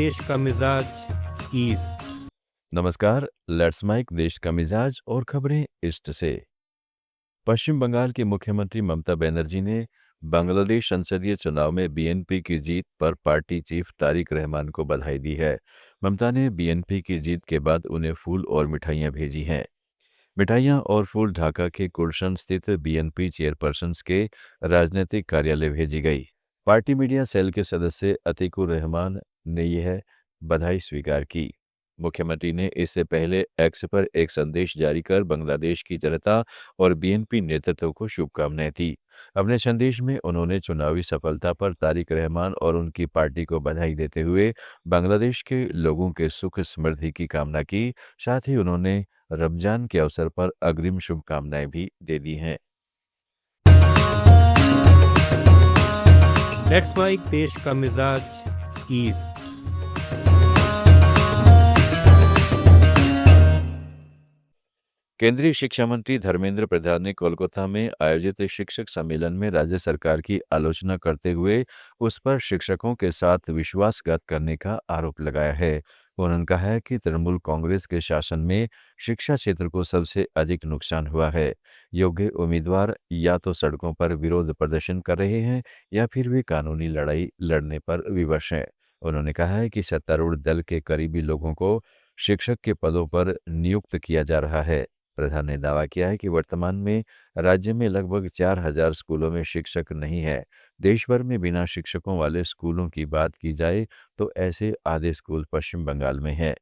देश का मिजाज ईस्ट। नमस्कार। लेट्स माइक देश का मिजाज और खबरें ईस्ट से। पश्चिम बंगाल की मुख्यमंत्री ममता बनर्जी ने बांग्लादेश संसदीय चुनाव में बीएनपी की जीत पर पार्टी चीफ तारिक रहमान को बधाई दी है। ममता ने बीएनपी की जीत के बाद उन्हें फूल और मिठाइयां भेजी हैं। मिठाइयां और फूल ढाका के गुलशन स्थित बीएनपी चेयरपर्सन के राजनीतिक कार्यालय भेजी गई। पार्टी मीडिया सेल के सदस्य अतीकुर रहमान ने यह बधाई स्वीकार की। मुख्यमंत्री ने इससे पहले एक्स पर एक संदेश जारी कर बांग्लादेश की जनता और बीएनपी नेतृत्व को शुभकामनाएं दी। अपने संदेश में उन्होंने चुनावी सफलता पर तारिक रहमान और उनकी पार्टी को बधाई देते हुए बांग्लादेश के लोगों के सुख समृद्धि की कामना की। साथ ही उन्होंने रमजान के अवसर पर अग्रिम शुभकामनाएं भी दे दी हैं। लेट्स माइक देश का मिजाज ईस्ट। केंद्रीय शिक्षा मंत्री धर्मेंद्र प्रधान ने कोलकाता में आयोजित शिक्षक सम्मेलन में राज्य सरकार की आलोचना करते हुए उस पर शिक्षकों के साथ विश्वासघात करने का आरोप लगाया है। उन्होंने कहा है कि तृणमूल कांग्रेस के शासन में शिक्षा क्षेत्र को सबसे अधिक नुकसान हुआ है। योग्य उम्मीदवार या तो सड़कों पर विरोध प्रदर्शन कर रहे हैं या फिर वे कानूनी लड़ाई लड़ने पर विवश हैं। उन्होंने कहा है कि सत्तारूढ़ दल के करीबी लोगों को शिक्षक के पदों पर नियुक्त किया जा रहा है। प्रधान ने दावा किया है कि वर्तमान में राज्य में लगभग 4,000 स्कूलों में शिक्षक नहीं है। देश भर में बिना शिक्षकों वाले स्कूलों की बात की जाए तो ऐसे आधे स्कूल पश्चिम बंगाल में हैं।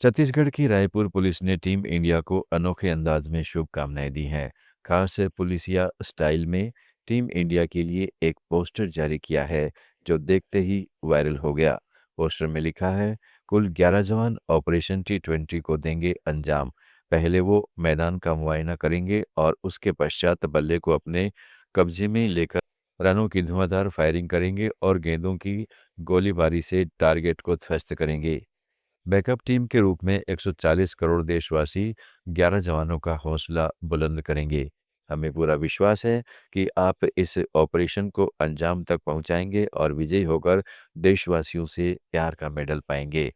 छत्तीसगढ़ की रायपुर पुलिस ने टीम इंडिया को अनोखे अंदाज में शुभकामनाएं दी हैं। खास पुलिसिया स्टाइल में टीम इंडिया के लिए एक पोस्टर जारी किया है जो देखते ही वायरल हो गया। पोस्टर में लिखा है, कुल 11 जवान ऑपरेशन T20 को देंगे अंजाम। पहले वो मैदान का मुआयना करेंगे और उसके पश्चात बल्ले को अपने कब्जे में लेकर रनों की धुआंधार फायरिंग करेंगे और गेंदों की गोलीबारी से टारगेट को ध्वस्त करेंगे। बैकअप टीम के रूप में 140 करोड़ देशवासी 11 जवानों का हौसला बुलंद करेंगे। हमें पूरा विश्वास है कि आप इस ऑपरेशन को अंजाम तक पहुंचाएंगे और विजयी होकर देशवासियों से प्यार का मेडल पाएंगे।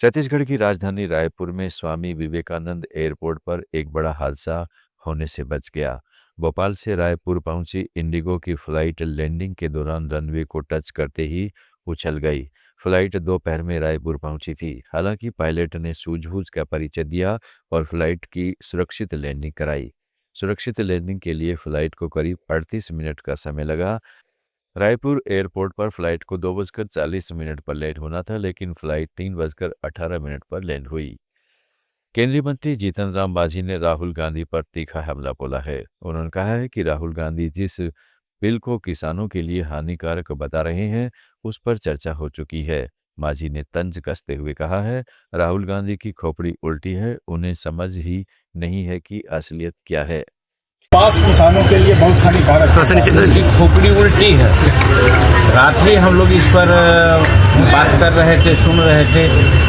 छत्तीसगढ़ की राजधानी रायपुर में स्वामी विवेकानंद एयरपोर्ट पर एक बड़ा हादसा होने से बच गया। भोपाल से रायपुर पहुंची इंडिगो की फ्लाइट लैंडिंग के दौरान रनवे को टच करते ही उछल गई। फ्लाइट दोपहर में रायपुर पहुंची थी। हालांकि पायलट ने सूझबूझ का परिचय दिया और फ्लाइट की सुरक्षित लैंडिंग कराई। सुरक्षित लैंडिंग के लिए फ्लाइट को करीब 38 मिनट का समय लगा। रायपुर एयरपोर्ट पर फ्लाइट को 2:40 पर लैंड होना था, लेकिन फ्लाइट 3:18 पर लैंड हुई। केंद्रीय मंत्री जीतन राम मांझी ने राहुल गांधी पर तीखा हमला बोला है। उन्होंने कहा है कि राहुल गांधी जिस बिल को किसानों के लिए हानिकारक बता रहे हैं उस पर चर्चा हो चुकी है। मांझी ने तंज कसते हुए कहा है, राहुल गांधी की खोपड़ी उल्टी है, उन्हें समझ ही नहीं है कि असलियत क्या है। पास किसानों के लिए बहुत हानिकारक है। खोपड़ी उल्टी है। रात्रि हम लोग इस पर बात कर रहे थे, सुन रहे थे।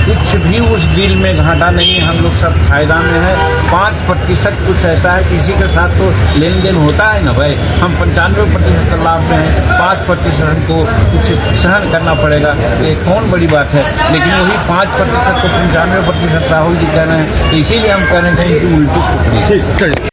कुछ भी उस बिल में घाटा नहीं है, हम लोग सब फायदा में है। 5% कुछ ऐसा है, किसी के साथ तो लेन देन होता है ना भाई। हम 95% लाभ में है, 5% हमको कुछ सहन करना पड़ेगा। ये कौन बड़ी बात है। लेकिन वही 5% को 95% राहुल जी कह रहे हैं, तो इसीलिए हम कह रहे थे कि उल्टी खोपड़ी।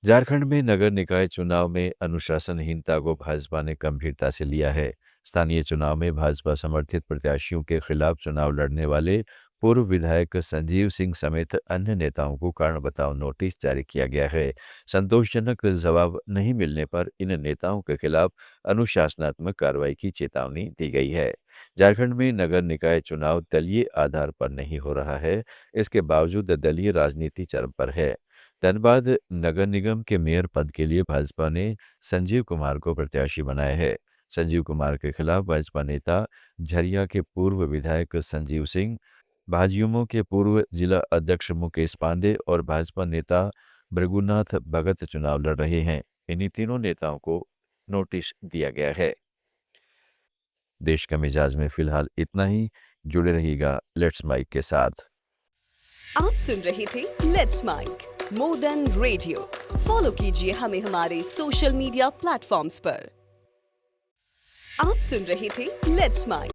झारखंड में नगर निकाय चुनाव में अनुशासनहीनता को भाजपा ने गंभीरता से लिया है। स्थानीय चुनाव में भाजपा समर्थित प्रत्याशियों के खिलाफ चुनाव लड़ने वाले पूर्व विधायक संजीव सिंह समेत अन्य नेताओं को कारण बताओ नोटिस जारी किया गया है। संतोषजनक जवाब नहीं मिलने पर इन नेताओं के खिलाफ अनुशासनात्मक कार्रवाई की चेतावनी दी गई है। झारखंड में नगर निकाय चुनाव दलीय आधार पर नहीं हो रहा है। इसके बावजूद दलीय राजनीति चरम पर है। धनबाद नगर निगम के मेयर पद के लिए भाजपा ने संजीव कुमार को प्रत्याशी बनाया है। संजीव कुमार के खिलाफ भाजपा नेता झरिया के पूर्व विधायक संजीव सिंह, भाजयुमो के पूर्व जिला अध्यक्ष मुकेश पांडे और भाजपा नेता भृगुनाथ भगत चुनाव लड़ रहे हैं। इन्हीं तीनों नेताओं को नोटिस दिया गया है। देश का मिजाज में फिलहाल इतना ही। जुड़े रहिएगा लेट्स माइक के साथ। आप सुन रहे थे let's mike more than radio. Follow कीजिए हमें हमारे सोशल मीडिया प्लेटफॉर्म्स पर। आप सुन रहे थे लेट्स माइक।